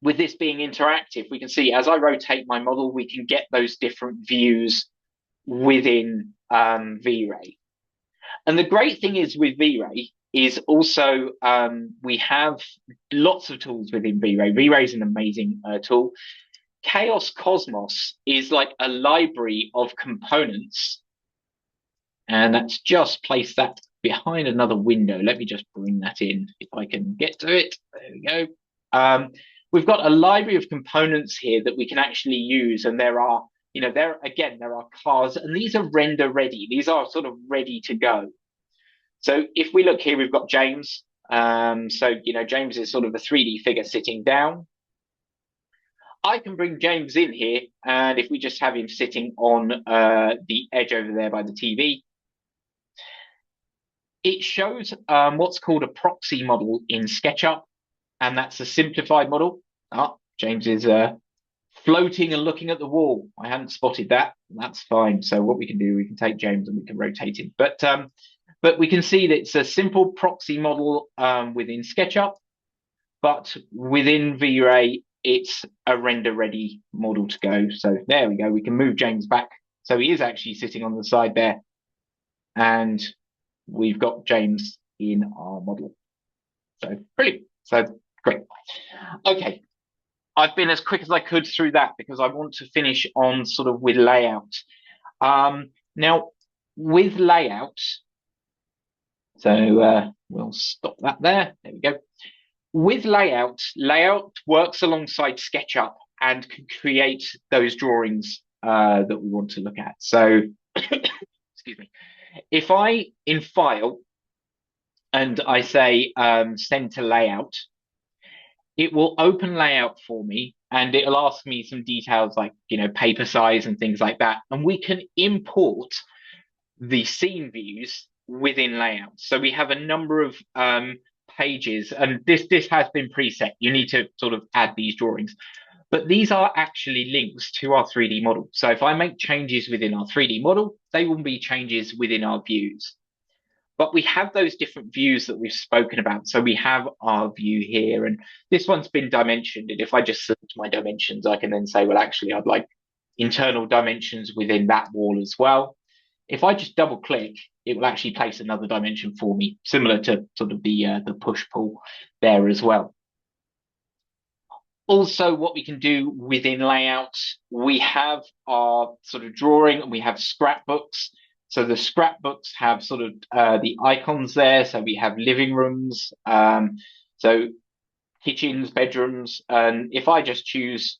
with this being interactive, we can see as I rotate my model, we can get those different views within V-Ray. And the great thing is with V-Ray is also we have lots of tools within V-Ray. V-Ray is an amazing tool. Chaos Cosmos is like a library of components, and that's just placed that behind another window. Let me just bring that in if I can get to it. There we go. We've got a library of components here that we can actually use, and there are cars, and these are render ready. These are sort of ready to go. So if we look here, we've got James. James is sort of a 3D figure sitting down. I can bring James in here, and if we just have him sitting on the edge over there by the TV, it shows what's called a proxy model in SketchUp, and that's a simplified model. James is floating and looking at the wall. I hadn't spotted that. That's fine. So what we can do, we can take James and we can rotate him. But we can see that it's a simple proxy model within SketchUp, but within V-Ray, it's a render-ready model to go. So there we go. We can move James back. So he is actually sitting on the side there, and we've got James in our model. So brilliant. So great. Okay. I've been as quick as I could through that because I want to finish on sort of with layout. Now, with layout, so we'll stop that there. There we go. With layout works alongside SketchUp and can create those drawings that we want to look at. So, excuse me. If I, in File, and I say send to layout, it will open layout for me, and it'll ask me some details like, paper size and things like that. And we can import the scene views within layout. So we have a number of pages, and this has been preset. You need to sort of add these drawings, but these are actually links to our 3D model. So if I make changes within our 3D model, they will be changes within our views. But we have those different views that we've spoken about. So we have our view here, and this one's been dimensioned. And if I just select my dimensions, I can then say, well, actually, I'd like internal dimensions within that wall as well. If I just double click, it will actually place another dimension for me, similar to sort of the push-pull there as well. Also, what we can do within layout, we have our sort of drawing, and we have scrapbooks. So the scrapbooks have sort of the icons there. So we have living rooms, so kitchens, bedrooms. And if I just choose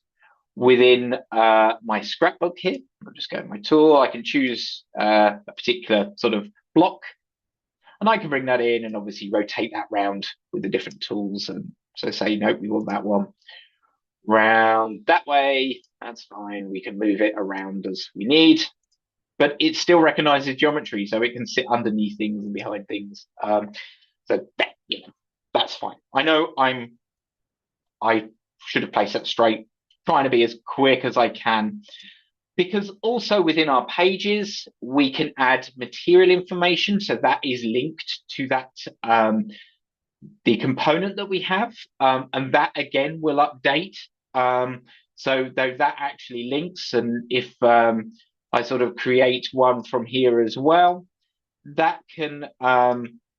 within my scrapbook here, I'll just go to my tool, I can choose a particular sort of block, and I can bring that in and obviously rotate that round with the different tools. And so say, no, we want that one round that way. That's fine. We can move it around as we need. But it still recognizes geometry, so it can sit underneath things and behind things. So that's fine. I know I should have placed that straight, trying to be as quick as I can, because also within our pages, we can add material information. So that is linked to that, the component that we have, and that again will update. So though that actually links, and if I sort of create one from here as well, that can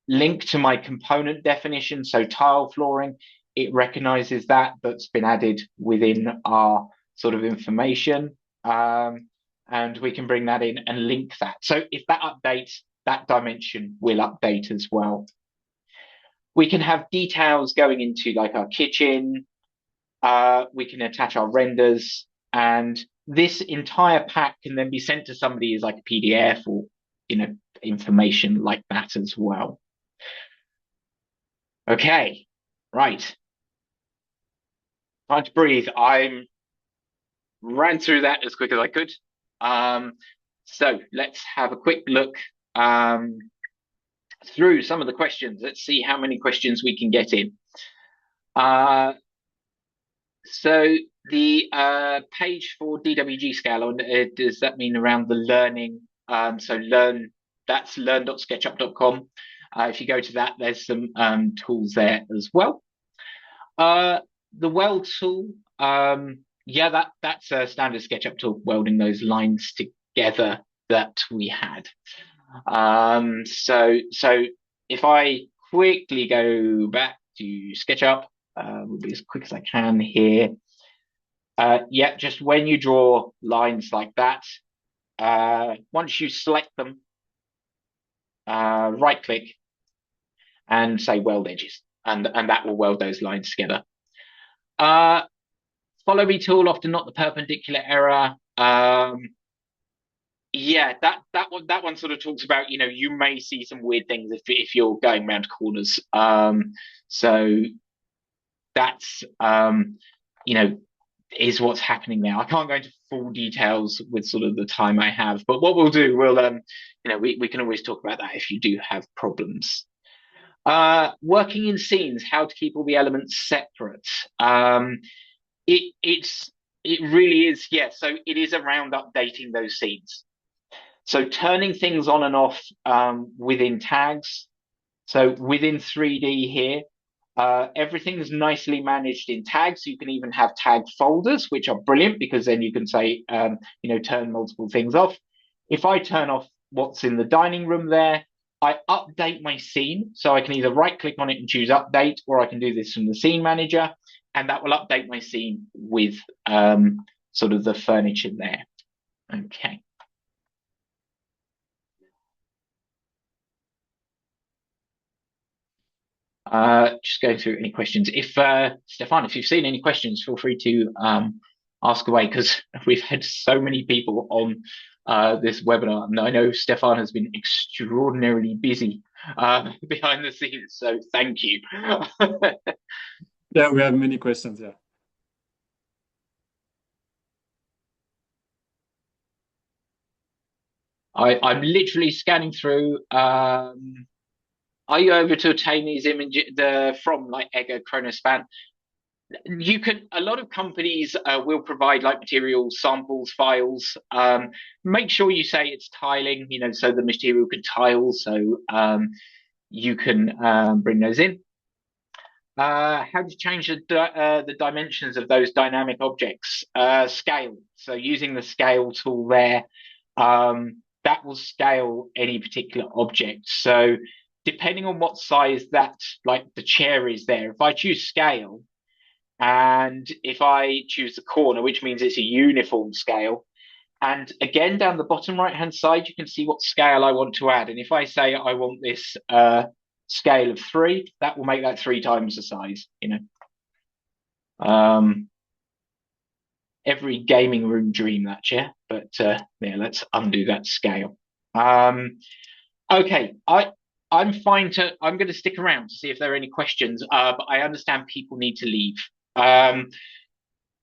link to my component definition. So tile flooring, it recognizes that's been added within our sort of information. And and we can bring that in and link that. So if that updates, that dimension will update as well. We can have details going into like our kitchen. We can attach our renders, and this entire pack can then be sent to somebody as like a PDF or, information like that as well. Okay, right. Time to breathe. I ran through that as quick as I could. So let's have a quick look through some of the questions. Let's see how many questions we can get in. So the page for DWG scale, does that mean around the learning? So that's learn.sketchup.com. If you go to that, there's some tools there as well. The weld tool, yeah, that's a standard SketchUp tool, welding those lines together that we had. So if I quickly go back to SketchUp, will be as quick as I can here. Yeah, just when you draw lines like that, once you select them, right click and say weld edges, and that will weld those lines together. Follow me tool, often not the perpendicular error. Yeah, that one sort of talks about, you may see some weird things if you're going around corners. So that's is what's happening now. I can't go into full details with sort of the time I have, but what we'll do, we can always talk about that if you do have problems. Working in scenes, how to keep all the elements separate. It really is, yeah. So it is around updating those scenes. So turning things on and off within tags. So within 3D here, everything's nicely managed in tags. You can even have tag folders, which are brilliant because then you can say, turn multiple things off. If I turn off what's in the dining room there, I update my scene. So I can either right click on it and choose update, or I can do this from the scene manager, and that will update my scene with sort of the furniture there. Okay. Just going through any questions. If Stefan, if you've seen any questions, feel free to ask away, because we've had so many people on this webinar, and I know Stefan has been extraordinarily busy behind the scenes. So thank you. Yeah, we have many questions. Yeah. I'm literally scanning through. Are you able to obtain these images from like Ego Chronospan? You can. A lot of companies will provide like material samples files. Make sure you say it's tiling, so the material can tile. So you can bring those in. How to change the dimensions of those dynamic objects? Scale. So using the scale tool there, that will scale any particular object. So depending on what size that, like the chair is there, if I choose scale, and if I choose the corner, which means it's a uniform scale, and again, down the bottom right-hand side, you can see what scale I want to add. And if I say I want this scale of 3, that will make that 3 times the size, Every gaming room dream, that chair. But yeah, let's undo that scale. Okay, I'm fine I'm going to stick around to see if there are any questions, but I understand people need to leave. I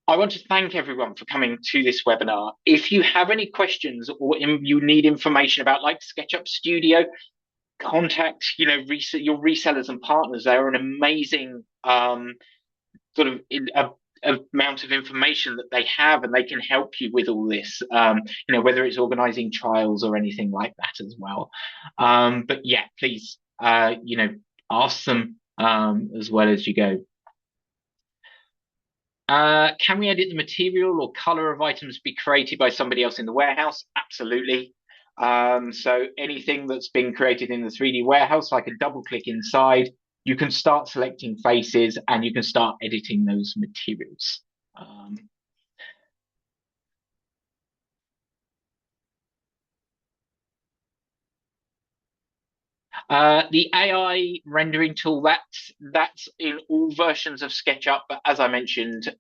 want to thank everyone for coming to this webinar. If you have any questions or you need information about like SketchUp Studio, contact, your resellers and partners. They are an amazing sort of amount of information that they have, and they can help you with all this, whether it's organizing trials or anything like that as well. But yeah, please, ask them as well as you go. Can we edit the material or color of items be created by somebody else in the warehouse? Absolutely. So anything that's been created in the 3D warehouse, I can double click inside. You can start selecting faces and you can start editing those materials. The AI rendering tool, that's in all versions of SketchUp, but as I mentioned,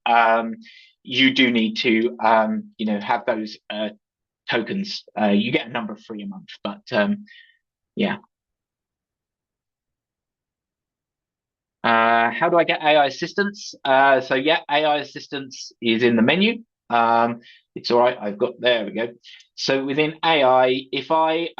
you do need to have those tokens. You get a number free a month, but yeah. How do I get AI assistance? So yeah, AI assistance is in the menu. It's all right. There we go. So within AI, if I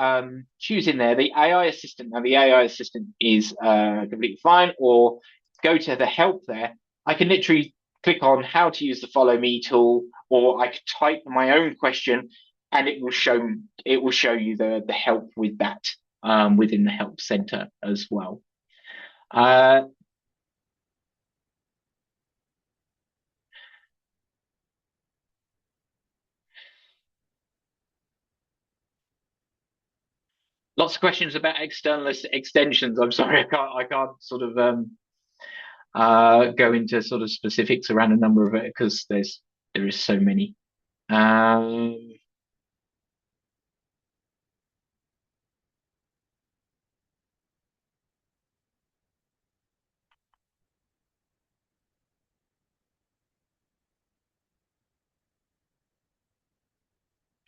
choose in there the AI assistant, now the AI assistant is completely fine, or go to the help there, I can literally click on how to use the follow me tool, or I could type my own question and it will show you the help with that within the help center as well. Uh, Lots of questions about external extensions. I'm sorry, I can't sort of go into sort of specifics around a number of it because there is so many. Um,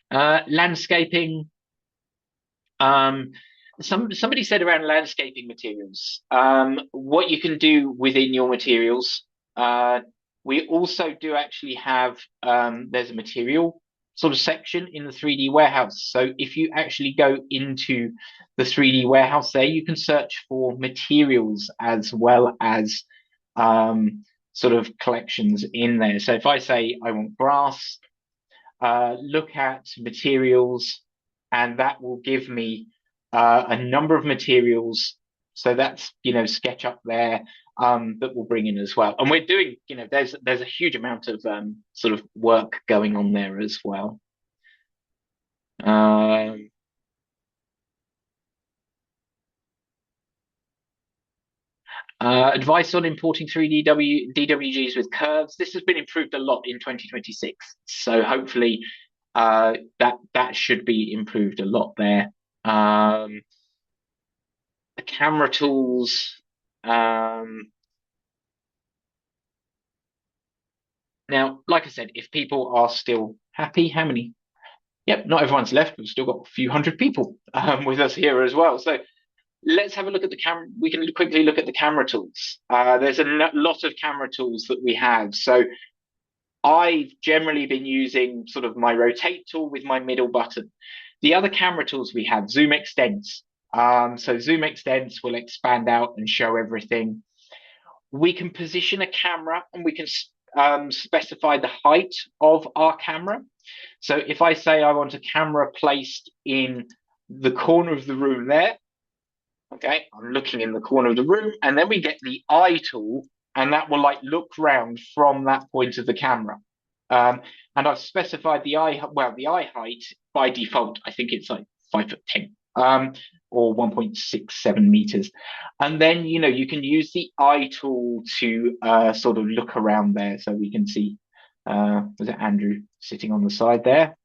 Landscaping. Um, somebody said around landscaping materials, what you can do within your materials. We also do actually have there's a material sort of section in the 3D warehouse. So if you actually go into the 3D warehouse there, you can search for materials as well as sort of collections in there. So if I say I want grass, look at materials, and that will give me a number of materials. So that's SketchUp there that we'll bring in as well. And we're doing there's a huge amount of sort of work going on there as well. Um, Advice on importing 3D DWGs with curves. This has been improved a lot in 2026. So hopefully that should be improved a lot there. The camera tools. Um, Now, like I said, if people are still happy, how many? Yep, not everyone's left. We've still got a few hundred people with us here as well. So let's have a look at the camera. We can quickly look at the camera tools. There's a lot of camera tools that we have. So I've generally been using sort of my rotate tool with my middle button. The other camera tools we have, zoom extents. So zoom extents will expand out and show everything. We can position a camera and we can specify the height of our camera. So if I say I want a camera placed in the corner of the room there, okay, I'm looking in the corner of the room, and then we get the eye tool, and that will like look round from that point of the camera. And I've specified the eye height by default. I think it's like 5'10", or 1.67 meters. And then, you can use the eye tool to sort of look around there. So we can see, was it Andrew sitting on the side there?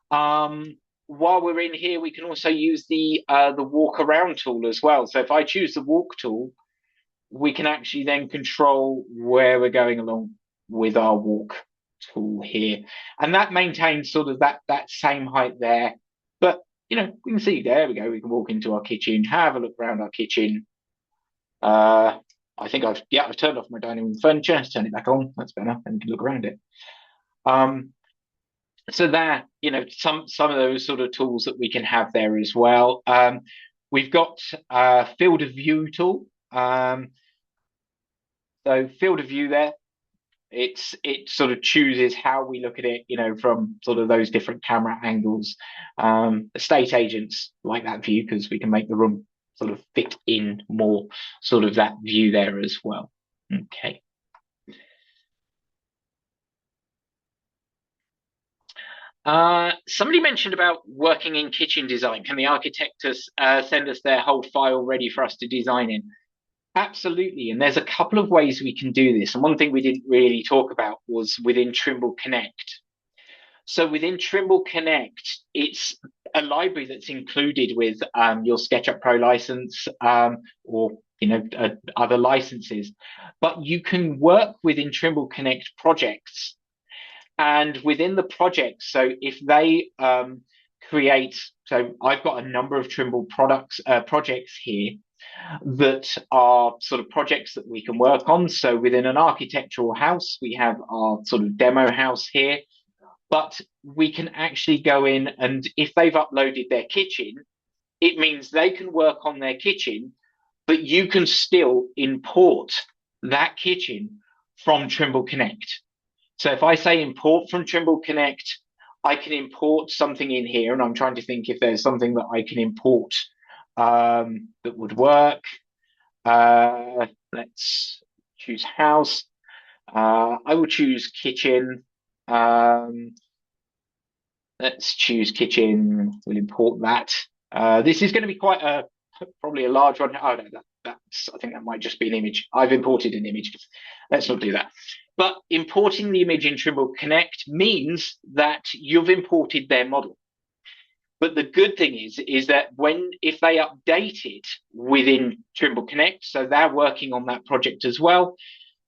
While we're in here, we can also use the walk around tool as well. So if I choose the walk tool, we can actually then control where we're going along with our walk tool here. And that maintains sort of that same height there. But, we can see, there we go. We can walk into our kitchen, have a look around our kitchen. I think I've turned off my dining room furniture. Let's turn it back on. That's better. And we can look around it. So that, some of those sort of tools that we can have there as well. We've got field of view tool. So field of view there, it sort of chooses how we look at it, from sort of those different camera angles. Estate agents like that view because we can make the room sort of fit in more sort of that view there as well. Okay. Somebody mentioned about working in kitchen design. Can the architect send us their whole file ready for us to design in? Absolutely. And there's a couple of ways we can do this. And one thing we didn't really talk about was within Trimble Connect. So within Trimble Connect, it's a library that's included with your SketchUp Pro license, or other licenses, but you can work within Trimble Connect projects, and within the projects. So if they create, so I've got a number of Trimble projects here that are sort of projects that we can work on. So within an architectural house, we have our sort of demo house here, but we can actually go in, and if they've uploaded their kitchen, it means they can work on their kitchen, but you can still import that kitchen from Trimble Connect. So if I say import from Trimble Connect, I can import something in here, and I'm trying to think if there's something that I can import that would work. Let's choose house. I will choose kitchen. Let's choose kitchen. We'll import that. This is going to be probably a large one. Oh no, I think that might just be an image. I've imported an image. Let's not do that. But importing the image in Trimble Connect means that you've imported their model. But the good thing is that if they update it within Trimble Connect, so they're working on that project as well,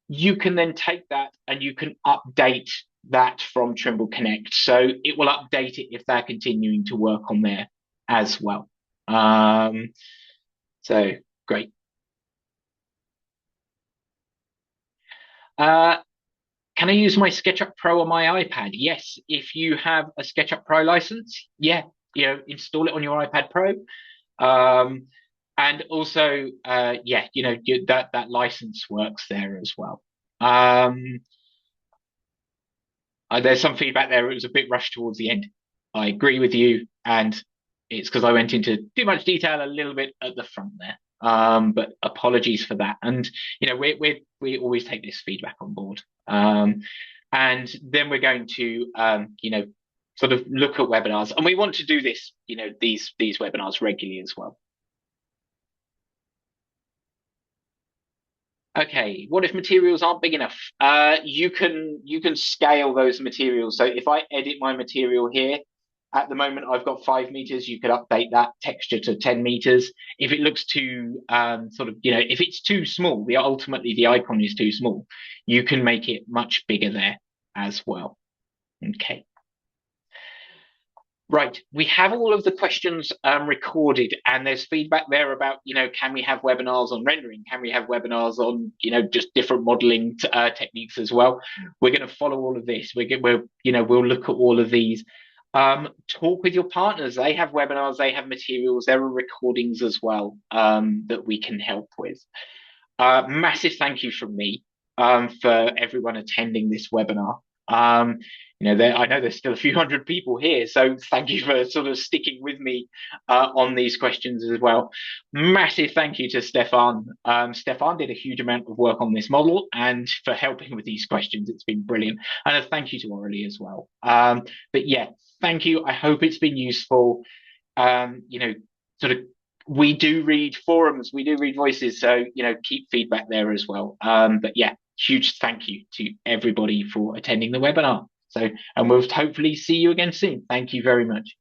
you can then take that and you can update that from Trimble Connect. So it will update it if they're continuing to work on there as well. So great. Can I use my SketchUp Pro on my iPad? Yes, if you have a SketchUp Pro license, yeah, install it on your iPad Pro. And also, yeah, that license works there as well. There's some feedback there. It was a bit rushed towards the end. I agree with you, and it's because I went into too much detail a little bit at the front there. But apologies for that. And we always take this feedback on board. And then we're going to sort of look at webinars, and we want to do this, these webinars regularly as well. Okay, what if materials aren't big enough? You can scale those materials. So if I edit my material here, at the moment I've got 5 meters. You could update that texture to 10 meters. If it looks too if it's too small, ultimately the icon is too small, you can make it much bigger there as well. Okay. Right, we have all of the questions recorded, and there's feedback there about, can we have webinars on rendering? Can we have webinars on, just different modeling techniques as well? We're going to follow all of this. We'll look at all of these. Talk with your partners. They have webinars, they have materials, there are recordings as well that we can help with. Massive thank you from me for everyone attending this webinar. I know there's still a few hundred people here, so thank you for sort of sticking with me on these questions as well. Massive thank you to Stefan. Stefan did a huge amount of work on this model and for helping with these questions. It's been brilliant. And a thank you to Aurelie as well. But yeah, thank you. I hope it's been useful. We do read forums, we do read voices, so keep feedback there as well. But yeah, huge thank you to everybody for attending the webinar. And we'll hopefully see you again soon. Thank you very much.